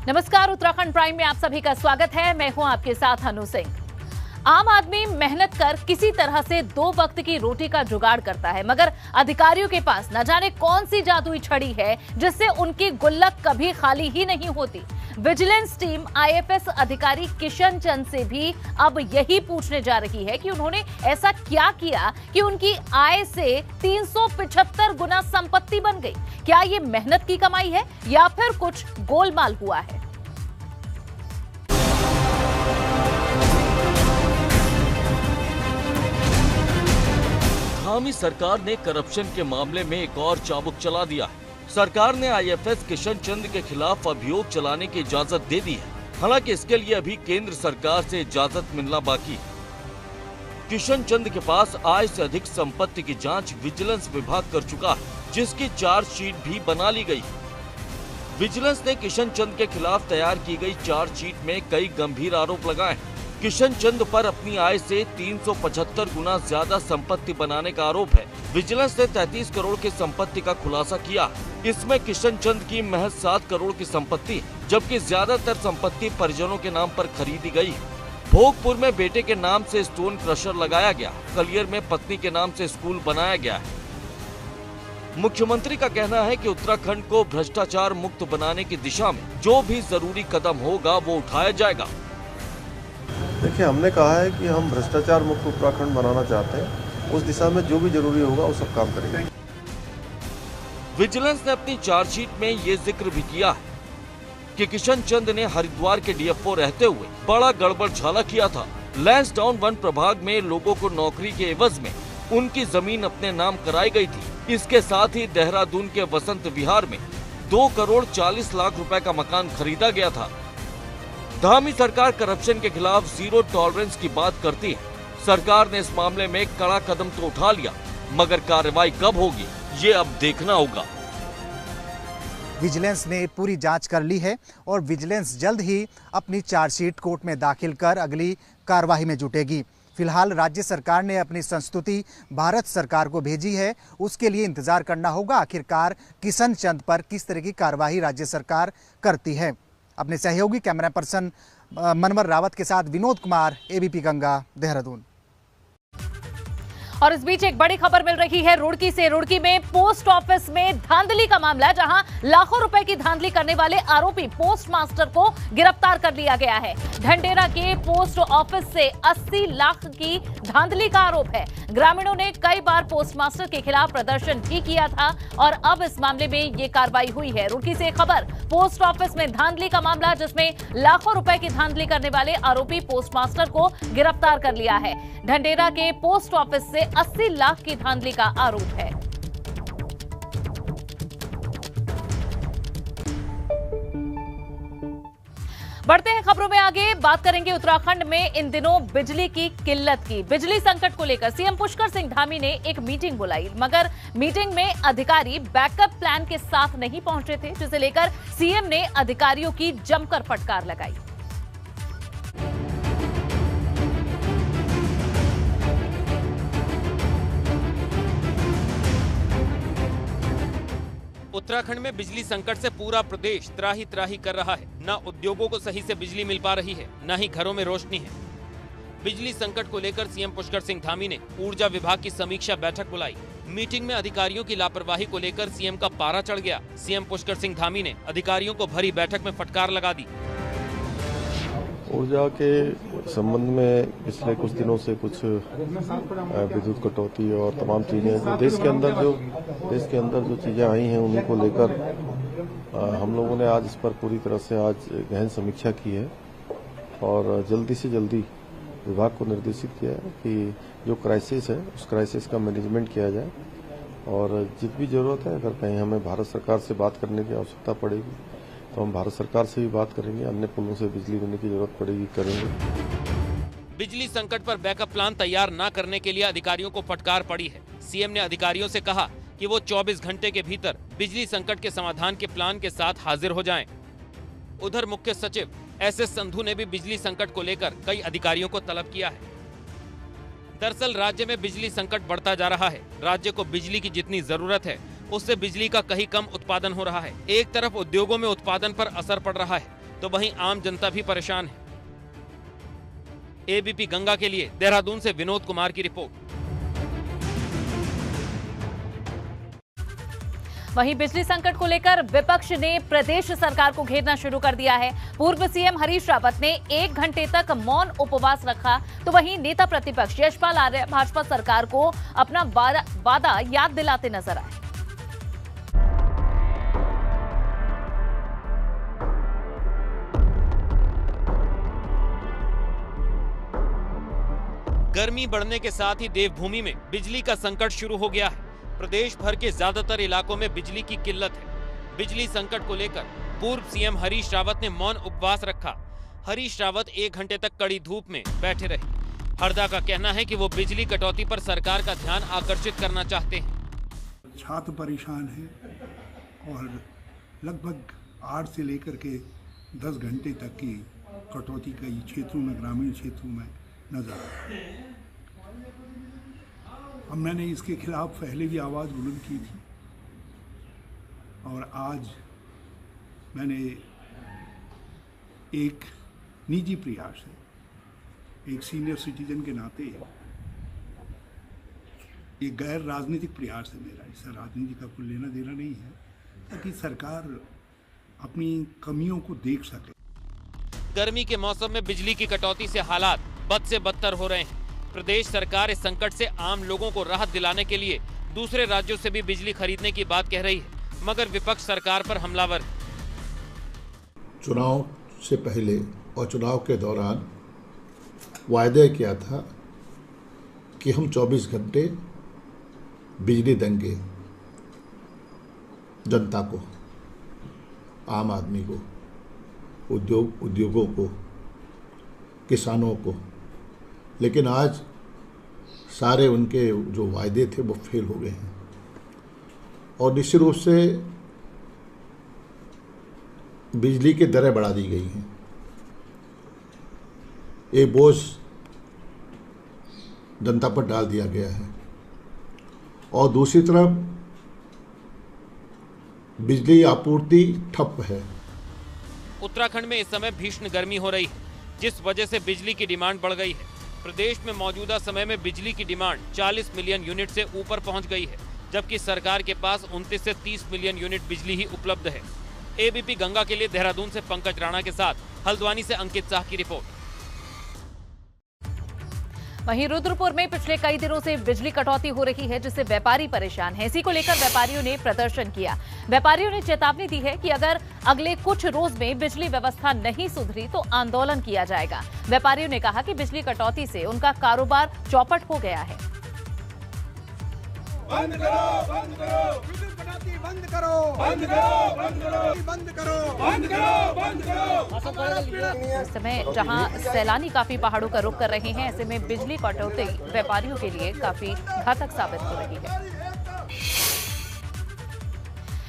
नमस्कार, उत्तराखंड प्राइम में आप सभी का स्वागत है। मैं हूं आपके साथ अनु सिंह। आम आदमी मेहनत कर किसी तरह से 2 वक्त की रोटी का जुगाड़ करता है, मगर अधिकारियों के पास न जाने कौन सी जादुई छड़ी है जिससे उनकी गुल्लक कभी खाली ही नहीं होती। विजिलेंस टीम आईएफएस अधिकारी किशन चंद से भी अब यही पूछने जा रही है कि उन्होंने ऐसा क्या किया कि उनकी आय से 375 गुना संपत्ति बन गई। क्या ये मेहनत की कमाई है या फिर कुछ गोलमाल हुआ है? धामी सरकार ने करप्शन के मामले में एक और चाबुक चला दिया है। सरकार ने आईएफएस किशन चंद के खिलाफ अभियोग चलाने की इजाजत दे दी है। हालांकि इसके लिए अभी केंद्र सरकार से इजाजत मिलना बाकी है। किशन चंद के पास आय से अधिक संपत्ति की जांच विजिलेंस विभाग कर चुका है, जिसकी चार्जशीट भी बना ली गई। विजिलेंस ने किशन चंद के खिलाफ तैयार की गई चार्जशीट में कई गंभीर आरोप लगाए हैं। किशन चंद पर अपनी आय से 375 गुना ज्यादा संपत्ति बनाने का आरोप है। विजिलेंस ने 33 करोड़ की संपत्ति का खुलासा किया। इसमें किशन चंद की महज 7 करोड़ की संपत्ति है, जबकि ज्यादातर संपत्ति परिजनों के नाम पर खरीदी गई है। भोगपुर में बेटे के नाम से स्टोन क्रशर लगाया गया, कलियर में पत्नी के नाम से स्कूल बनाया गया है। मुख्यमंत्री का कहना है कि उत्तराखंड को भ्रष्टाचार मुक्त बनाने की दिशा में जो भी जरूरी कदम होगा वो उठाया जाएगा। देखिए, हमने कहा है कि हम भ्रष्टाचार मुक्त उत्तराखंड बनाना चाहते हैं। उस दिशा में जो भी जरूरी होगा वो सब काम करेंगे। विजिलेंस ने अपनी चार्जशीट में ये जिक्र भी किया है कि किशन चंद ने हरिद्वार के डीएफओ रहते हुए बड़ा गड़बड़ झाला किया था। लैंसडाउन वन प्रभाग में लोगों को नौकरी के एवज में उनकी जमीन अपने नाम कराई गई थी। इसके साथ ही देहरादून के वसंत विहार में 2 करोड़ 40 लाख रुपए का मकान खरीदा गया था। धामी सरकार करप्शन के खिलाफ जीरो टॉलरेंस की बात करती है। सरकार ने इस मामले में कड़ा कदम तो उठा लिया, मगर कार्रवाई कब होगी ये अब देखना होगा। विजिलेंस ने पूरी जांच कर ली है और विजिलेंस जल्द ही अपनी चार्जशीट कोर्ट में दाखिल कर अगली कार्रवाई में जुटेगी। फिलहाल राज्य सरकार ने अपनी संस्तुति भारत सरकार को भेजी है, उसके लिए इंतजार करना होगा आखिरकार किशन चंद पर किस तरह की कार्रवाई राज्य सरकार करती है। अपने सहयोगी कैमरा पर्सन मनवर रावत के साथ विनोद कुमार, एबीपी गंगा, देहरादून। और इस बीच एक बड़ी खबर मिल रही है रुड़की से। रुड़की में पोस्ट ऑफिस में धांधली का मामला, जहां लाखों रुपए की धांधली करने वाले आरोपी पोस्ट मास्टर को गिरफ्तार कर लिया गया है। ढंडेरा के पोस्ट ऑफिस से 80 लाख की धांधली का आरोप है। ग्रामीणों ने कई बार पोस्ट मास्टर के खिलाफ प्रदर्शन भी किया था और अब इस मामले में ये कार्रवाई हुई है। रुड़की से खबर, पोस्ट ऑफिस में धांधली का मामला, जिसमें लाखों रुपए की धांधली करने वाले आरोपी पोस्ट मास्टर को गिरफ्तार कर लिया है। ढंडेरा के पोस्ट ऑफिस से 80 लाख की धांधली का आरोप है। बढ़ते हैं खबरों में आगे, बात करेंगे उत्तराखंड में इन दिनों बिजली की किल्लत की। बिजली संकट को लेकर सीएम पुष्कर सिंह धामी ने एक मीटिंग बुलाई, मगर मीटिंग में अधिकारी बैकअप प्लान के साथ नहीं पहुंचे थे, जिसे लेकर सीएम ने अधिकारियों की जमकर फटकार लगाई। उत्तराखंड में बिजली संकट से पूरा प्रदेश त्राही त्राही कर रहा है। न उद्योगों को सही से बिजली मिल पा रही है, न ही घरों में रोशनी है। बिजली संकट को लेकर सीएम पुष्कर सिंह धामी ने ऊर्जा विभाग की समीक्षा बैठक बुलाई। मीटिंग में अधिकारियों की लापरवाही को लेकर सीएम का पारा चढ़ गया। सीएम पुष्कर सिंह धामी ने अधिकारियों को भरी बैठक में फटकार लगा दी। ऊर्जा के संबंध में पिछले कुछ दिनों से कुछ विद्युत कटौती और तमाम चीजें देश के अंदर जो चीजें आई हैं उन्हीं को लेकर हम लोगों ने आज इस पर पूरी तरह से आज गहन समीक्षा की है और जल्दी से जल्दी विभाग को निर्देशित किया है कि जो क्राइसिस है उस क्राइसिस का मैनेजमेंट किया जाए और जित भी जरूरत है, अगर कहीं हमें भारत सरकार से बात करने की आवश्यकता पड़ेगी तो हम भारत सरकार से भी बात करेंगे। अन्य पुलों से बिजली देने की जरूरत पड़ेगी, करेंगे। बिजली संकट पर बैकअप प्लान तैयार न करने के लिए अधिकारियों को फटकार पड़ी है। सीएम ने अधिकारियों से कहा कि वो 24 घंटे के भीतर बिजली संकट के समाधान के प्लान के साथ हाजिर हो जाएं। उधर मुख्य सचिव एसएस संधू ने भी बिजली संकट को लेकर कई अधिकारियों को तलब किया है। दरअसल राज्य में बिजली संकट बढ़ता जा रहा है। राज्य को बिजली की जितनी जरूरत है उससे बिजली का कहीं कम उत्पादन हो रहा है। एक तरफ उद्योगों में उत्पादन पर असर पड़ रहा है, तो वहीं आम जनता भी परेशान है। एबीपी गंगा के लिए देहरादून से विनोद कुमार की रिपोर्ट। वहीं बिजली संकट को लेकर विपक्ष ने प्रदेश सरकार को घेरना शुरू कर दिया है। पूर्व सीएम हरीश रावत ने 1 घंटे तक मौन उपवास रखा, तो वहीं नेता प्रतिपक्ष यशपाल आर्य भाजपा सरकार को अपना वादा याद दिलाते नजर आए। गर्मी बढ़ने के साथ ही देवभूमि में बिजली का संकट शुरू हो गया है। प्रदेश भर के ज्यादातर इलाकों में बिजली की किल्लत है। बिजली संकट को लेकर पूर्व सीएम हरीश रावत ने मौन उपवास रखा। हरीश रावत 1 घंटे तक कड़ी धूप में बैठे रहे। हरदा का कहना है कि वो बिजली कटौती पर सरकार का ध्यान आकर्षित करना चाहते हैं। छात्र परेशान है और लगभग 8 से लेकर के 10 घंटे तक की कटौती कई क्षेत्रों में, ग्रामीण क्षेत्रों में नजर आ रही है। अब मैंने इसके खिलाफ पहले भी आवाज़ बुलंद की थी और आज मैंने एक निजी प्रयास है, एक सीनियर सिटीजन के नाते एक गैर राजनीतिक प्रयास है मेरा, इससे राजनीति का कोई लेना देना नहीं है, ताकि सरकार अपनी कमियों को देख सके। गर्मी के मौसम में बिजली की कटौती से हालात बद से बदतर हो रहे हैं। प्रदेश सरकार इस संकट से आम लोगों को राहत दिलाने के लिए दूसरे राज्यों से भी बिजली खरीदने की बात कह रही है, मगर विपक्ष सरकार पर हमलावर है। चुनाव से पहले और चुनाव के दौरान वायदा किया था कि हम 24 घंटे बिजली देंगे जनता को, आम आदमी को, उद्योगों को, किसानों को। लेकिन आज सारे उनके जो वायदे थे वो फेल हो गए हैं और निश्चित रूप से बिजली की दरें बढ़ा दी गई हैं। एक बोझ जनता पर डाल दिया गया है और दूसरी तरफ बिजली आपूर्ति ठप है। उत्तराखंड में इस समय भीषण गर्मी हो रही है, जिस वजह से बिजली की डिमांड बढ़ गई है। प्रदेश में मौजूदा समय में बिजली की डिमांड 40 मिलियन यूनिट से ऊपर पहुंच गई है, जबकि सरकार के पास 29 से 30 मिलियन यूनिट बिजली ही उपलब्ध है। एबीपी गंगा के लिए देहरादून से पंकज राणा के साथ हल्द्वानी से अंकित शाह की रिपोर्ट। वहीं रुद्रपुर में पिछले कई दिनों से बिजली कटौती हो रही है, जिससे व्यापारी परेशान हैं। इसी को लेकर व्यापारियों ने प्रदर्शन किया। व्यापारियों ने चेतावनी दी है कि अगर अगले कुछ रोज में बिजली व्यवस्था नहीं सुधरी तो आंदोलन किया जाएगा। व्यापारियों ने कहा कि बिजली कटौती से उनका कारोबार चौपट हो गया है। बंद करो, बंद करो, बिजली कटौती बंद करो, बंद करो, बंद करो, बंद करो, बंद करो, बंद करो। इस समय जहां सैलानी काफी पहाड़ों का रुख कर रहे हैं, ऐसे में बिजली कटौती व्यापारियों के लिए काफी घातक साबित हो रही है।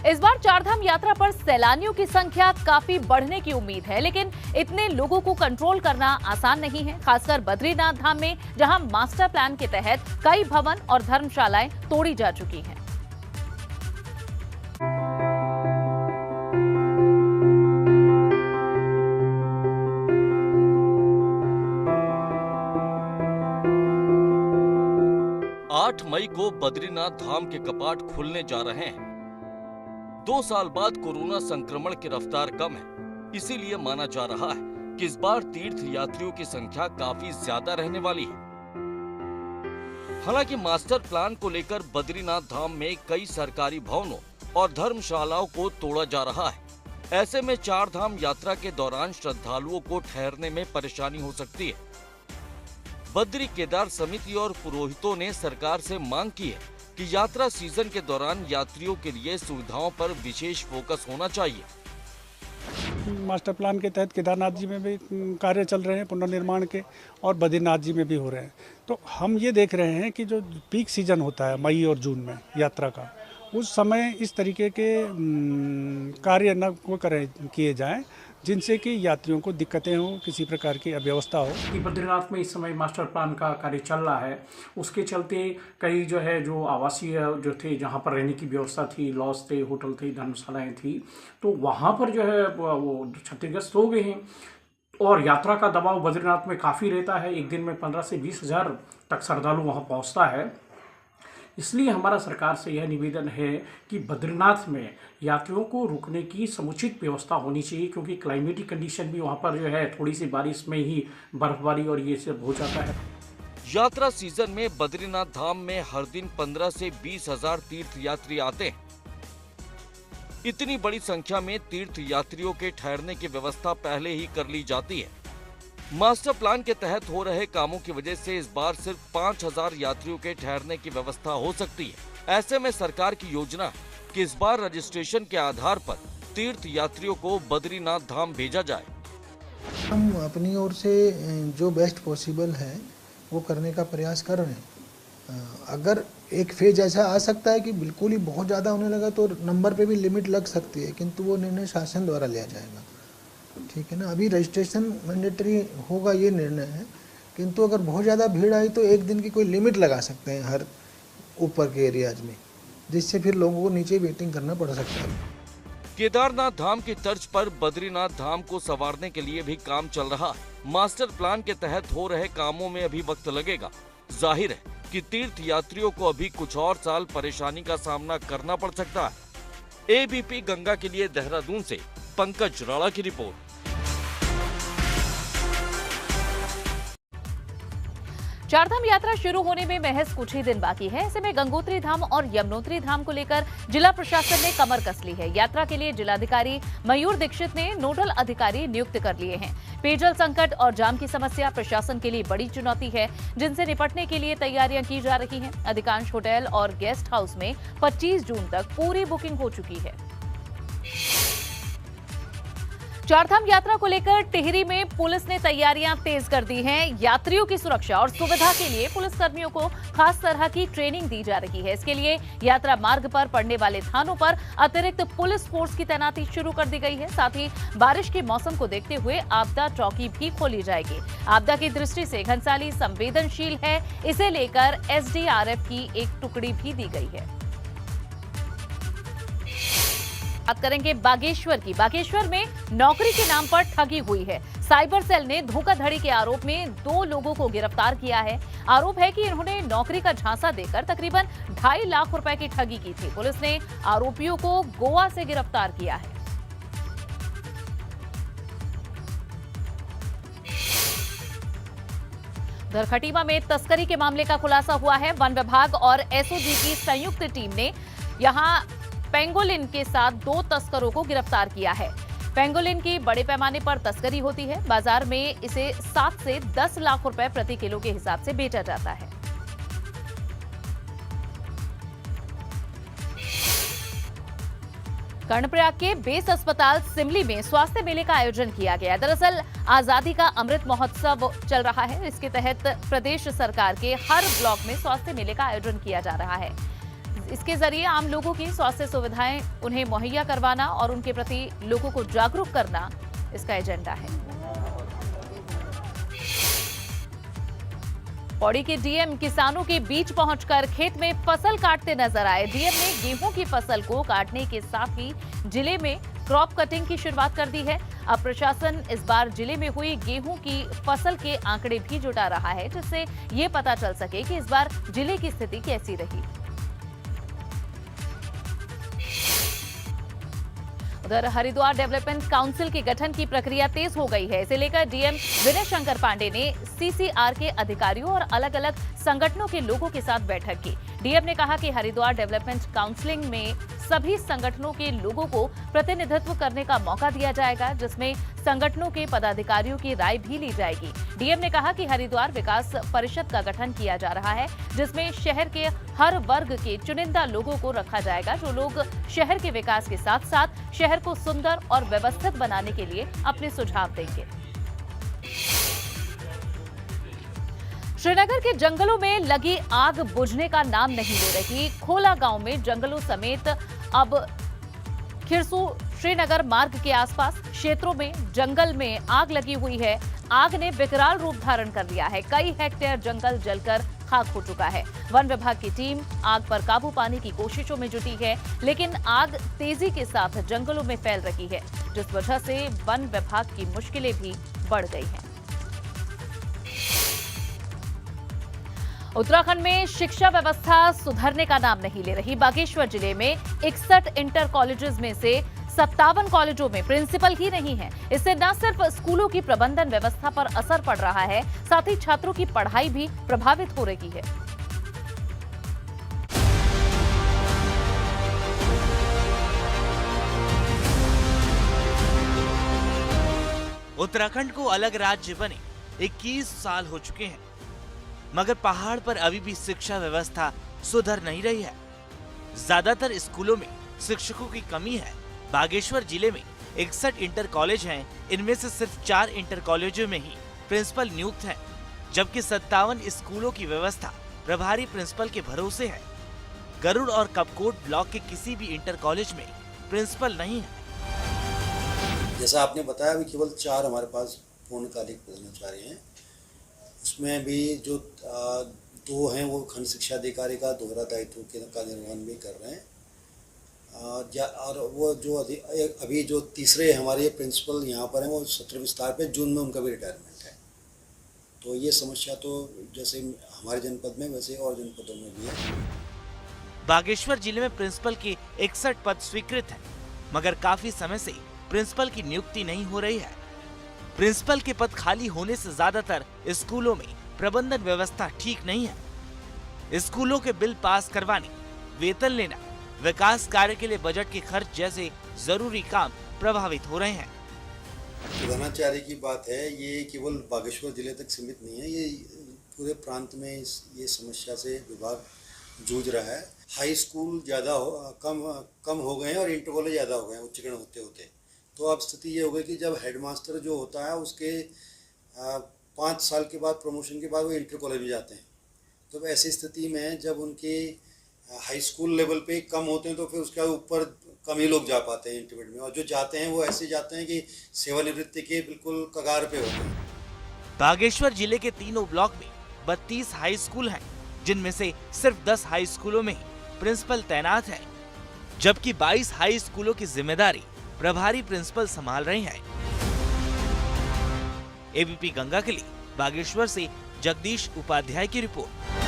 इस बार चारधाम यात्रा पर सैलानियों की संख्या काफी बढ़ने की उम्मीद है, लेकिन इतने लोगों को कंट्रोल करना आसान नहीं है, खासकर बद्रीनाथ धाम में, जहां मास्टर प्लान के तहत कई भवन और धर्मशालाएं तोड़ी जा चुकी हैं। आठ मई को बद्रीनाथ धाम के कपाट खुलने जा रहे हैं। 2 साल बाद कोरोना संक्रमण की रफ्तार कम है, इसीलिए माना जा रहा है कि इस बार तीर्थ यात्रियों की संख्या काफी ज्यादा रहने वाली है। हालांकि मास्टर प्लान को लेकर बद्रीनाथ धाम में कई सरकारी भवनों और धर्मशालाओं को तोड़ा जा रहा है। ऐसे में चारधाम यात्रा के दौरान श्रद्धालुओं को ठहरने में परेशानी हो सकती है। बद्री केदार समिति और पुरोहितों ने सरकार से मांग की है कि यात्रा सीजन के दौरान यात्रियों के लिए सुविधाओं पर विशेष फोकस होना चाहिए। मास्टर प्लान के तहत केदारनाथ जी में भी कार्य चल रहे हैं पुनर्निर्माण के, और बद्रीनाथ जी में भी हो रहे हैं। तो हम ये देख रहे हैं कि जो पीक सीजन होता है मई और जून में यात्रा का, उस समय इस तरीके के कार्य न किए जाएं जिनसे कि यात्रियों को दिक्कतें हों, किसी प्रकार की अव्यवस्था हो। कि बद्रीनाथ में इस समय मास्टर प्लान का कार्य चल रहा है, उसके चलते कई जो आवासीय जो थे, जहाँ पर रहने की व्यवस्था थी, लॉज थे, होटल थे, धर्मशालाएँ थी, तो वहाँ पर वो क्षतिग्रस्त हो गए हैं। और यात्रा का दबाव बद्रीनाथ में काफ़ी रहता है, एक दिन में 15 से 20 हज़ार तक श्रद्धालु वहाँ पहुँचता है। इसलिए हमारा सरकार से यह निवेदन है कि बद्रीनाथ में यात्रियों को रुकने की समुचित व्यवस्था होनी चाहिए, क्योंकि क्लाइमेटिक कंडीशन भी वहाँ पर थोड़ी सी बारिश में ही बर्फबारी और ये सब हो जाता है। यात्रा सीजन में बद्रीनाथ धाम में हर दिन 15 से 20 हजार तीर्थ यात्री आते हैं। इतनी बड़ी संख्या में तीर्थ यात्रियों के ठहरने की व्यवस्था पहले ही कर ली जाती है। मास्टर प्लान के तहत हो रहे कामों की वजह से इस बार सिर्फ 5000 यात्रियों के ठहरने की व्यवस्था हो सकती है। ऐसे में सरकार की योजना है कि इस बार रजिस्ट्रेशन के आधार पर तीर्थ यात्रियों को बद्रीनाथ धाम भेजा जाए। हम अपनी ओर से जो बेस्ट पॉसिबल है वो करने का प्रयास कर रहे हैं। अगर एक फेज ऐसा आ सकता है कि बिल्कुल ही बहुत ज़्यादा होने लगा तो नंबर पे भी लिमिट लग सकती है, किंतु वो निर्णय शासन द्वारा लिया जाएगा। ठीक है ना, अभी रजिस्ट्रेशन मैंडेटरी होगा ये निर्णय है, किंतु अगर बहुत ज़्यादा भीड़ आई तो एक दिन की कोई लिमिट लगा सकते हैं हर ऊपर के एरियाज में, जिससे फिर लोगों को नीचे वेटिंग करना पड़ सकता है। केदारनाथ धाम की तर्ज पर बद्रीनाथ धाम को संवारने के लिए भी काम चल रहा है। मास्टर प्लान के तहत हो रहे कामों में अभी वक्त लगेगा। जाहिर है कि तीर्थ यात्रियों को अभी कुछ और साल परेशानी का सामना करना पड़ सकता है। एबीपी गंगा के लिए देहरादून से पंकज राणा की रिपोर्ट। चारधाम यात्रा शुरू होने में महज कुछ ही दिन बाकी है। ऐसे में गंगोत्री धाम और यमुनोत्री धाम को लेकर जिला प्रशासन ने कमर कस ली है। यात्रा के लिए जिलाधिकारी मयूर दीक्षित ने नोडल अधिकारी नियुक्त कर लिए हैं। पेयजल संकट और जाम की समस्या प्रशासन के लिए बड़ी चुनौती है, जिनसे निपटने के लिए तैयारियां की जा रही हैं। अधिकांश होटल और गेस्ट हाउस में 25 जून तक पूरी बुकिंग हो चुकी है। चारधाम यात्रा को लेकर टिहरी में पुलिस ने तैयारियां तेज कर दी हैं। यात्रियों की सुरक्षा और सुविधा के लिए पुलिस कर्मियों को खास तरह की ट्रेनिंग दी जा रही है। इसके लिए यात्रा मार्ग पर पड़ने वाले थानों पर अतिरिक्त पुलिस फोर्स की तैनाती शुरू कर दी गई है। साथ ही बारिश के मौसम को देखते हुए आपदा चौकी भी खोली जाएगी। आपदा की दृष्टि से घनसाली संवेदनशील है, इसे लेकर एसडीआरएफ की एक टुकड़ी भी दी गई है। बात करेंगे बागेश्वर की। बागेश्वर में नौकरी के नाम पर ठगी हुई है। साइबर सेल ने धोखाधड़ी के आरोप में 2 लोगों को गिरफ्तार किया है। आरोप है कि इन्होंने नौकरी का झांसा देकर तकरीबन 2.5 लाख रुपए की ठगी की थी। पुलिस ने आरोपियों को गोवा से गिरफ्तार किया है। उधर खटीमा में तस्करी के मामले का खुलासा हुआ है। वन विभाग और एसओजी की संयुक्त टीम ने यहां पेंगोलिन के साथ 2 तस्करों को गिरफ्तार किया है। पेंगोलिन की बड़े पैमाने पर तस्करी होती है। बाजार में इसे 7 से 10 लाख रुपए प्रति किलो के हिसाब से बेचा जाता है। कर्णप्रयाग के बेस अस्पताल सिमली में स्वास्थ्य मेले का आयोजन किया गया। दरअसल आजादी का अमृत महोत्सव चल रहा है। इसके तहत प्रदेश सरकार के हर ब्लॉक में स्वास्थ्य मेले का आयोजन किया जा रहा है। इसके जरिए आम लोगों की स्वास्थ्य सुविधाएं उन्हें मुहैया करवाना और उनके प्रति लोगों को जागरूक करना इसका एजेंडा है। पौड़ी के डीएम किसानों के बीच पहुंचकर खेत में फसल काटते नजर आए। डीएम ने गेहूं की फसल को काटने के साथ ही जिले में क्रॉप कटिंग की शुरुआत कर दी है। अब प्रशासन इस बार जिले में हुई गेहूं की फसल के आंकड़े भी जुटा रहा है, जिससे ये पता चल सके कि इस बार जिले की स्थिति कैसी रही। उधर हरिद्वार डेवलपमेंट काउंसिल के गठन की प्रक्रिया तेज हो गई है। इसे लेकर डीएम विनय शंकर पांडे ने सीसीआर के अधिकारियों और अलग अलग संगठनों के लोगों के साथ बैठक की। डीएम ने कहा कि हरिद्वार डेवलपमेंट काउंसिलिंग में सभी संगठनों के लोगों को प्रतिनिधित्व करने का मौका दिया जाएगा, जिसमें संगठनों के पदाधिकारियों की राय भी ली जाएगी। डीएम ने कहा कि हरिद्वार विकास परिषद का गठन किया जा रहा है, जिसमें शहर के हर वर्ग के चुनिंदा लोगों को रखा जाएगा, जो लोग शहर के विकास के साथ साथ शहर को सुंदर और व्यवस्थित बनाने के लिए अपने सुझाव देंगे। श्रीनगर के जंगलों में लगी आग बुझने का नाम नहीं ले रही। खोला गांव में जंगलों समेत अब खिरसू श्रीनगर मार्ग के आसपास क्षेत्रों में जंगल में आग लगी हुई है। आग ने विकराल रूप धारण कर लिया है। कई हेक्टेयर जंगल जलकर खाक हो चुका है। वन विभाग की टीम आग पर काबू पाने की कोशिशों में जुटी है, लेकिन आग तेजी के साथ जंगलों में फैल रही है, जिस वजह से वन विभाग की मुश्किलें भी बढ़ गई हैं। उत्तराखंड में शिक्षा व्यवस्था सुधरने का नाम नहीं ले रही। बागेश्वर जिले में 61 इंटर कॉलेजेस में से 57 कॉलेजों में प्रिंसिपल ही नहीं है। इससे न सिर्फ स्कूलों की प्रबंधन व्यवस्था पर असर पड़ रहा है, साथ ही छात्रों की पढ़ाई भी प्रभावित हो रही है। उत्तराखंड को अलग राज्य बने 21 साल हो चुके हैं, मगर पहाड़ पर अभी भी शिक्षा व्यवस्था सुधर नहीं रही है। ज्यादातर स्कूलों में शिक्षकों की कमी है। बागेश्वर जिले में 61 इंटर कॉलेज हैं, इनमें से सिर्फ 4 इंटर कॉलेजों में ही प्रिंसिपल नियुक्त हैं, जबकि 57 स्कूलों की व्यवस्था प्रभारी प्रिंसिपल के भरोसे है। गरुड़ और कपकोट ब्लॉक के किसी भी इंटर कॉलेज में प्रिंसिपल नहीं है। जैसा आपने बताया, अभी केवल 4 हमारे पास पूर्णकालिक कर्मचारी हैं। उसमें भी जो 2 हैं वो खंड शिक्षा अधिकारी का दोहरा दायित्व का निर्वहन भी कर रहे हैं, और वो जो अभी जो तीसरे हमारे प्रिंसिपल यहाँ पर हैं वो सत्र विस्तार पे जून में उनका भी रिटायरमेंट है। तो ये समस्या तो जैसे हमारे जनपद में वैसे और जनपदों में भी है। बागेश्वर जिले में प्रिंसिपल के 61 पद स्वीकृत हैं, मगर काफी समय से प्रिंसिपल की नियुक्ति नहीं हो रही है। प्रिंसिपल के पद खाली होने से ज्यादातर स्कूलों में प्रबंधन व्यवस्था ठीक नहीं है। स्कूलों के बिल पास करवाने, वेतन लेना, विकास कार्य के लिए बजट के खर्च जैसे जरूरी काम प्रभावित हो रहे हैं। प्रधानाचार्य की बात है, ये केवल बागेश्वर जिले तक सीमित नहीं है, ये पूरे प्रांत में ये समस्या से विभाग जूझ रहा है। हाई स्कूल ज़्यादा कम हो गए हैं और इंटर कॉलेज ज़्यादा हो गए हैं उच्चीकरण होते होते। तो अब स्थिति ये हो गई कि जब हेडमास्टर जो होता है उसके 5 साल के बाद प्रमोशन के बाद वो इंटर कॉलेज में जाते हैं। तो ऐसी स्थिति में जब उनके हाई स्कूल लेवल पे कम होते हैं तो फिर उसके ऊपर कम ही लोग जा पाते हैं इंटरमीडिएट में, और जो जाते हैं वो ऐसे जाते हैं कि सेवानिवृत्ति के बिल्कुल कगार पे होते हैं। बागेश्वर जिले के तीनों ब्लॉक में 32 हाई स्कूल हैं, जिनमें से सिर्फ 10 हाई स्कूलों में ही प्रिंसिपल तैनात है, जबकि 22 हाई स्कूलों की जिम्मेदारी प्रभारी प्रिंसिपल संभाल रहे हैं। एबीपी गंगा के लिए बागेश्वर से जगदीश उपाध्याय की रिपोर्ट।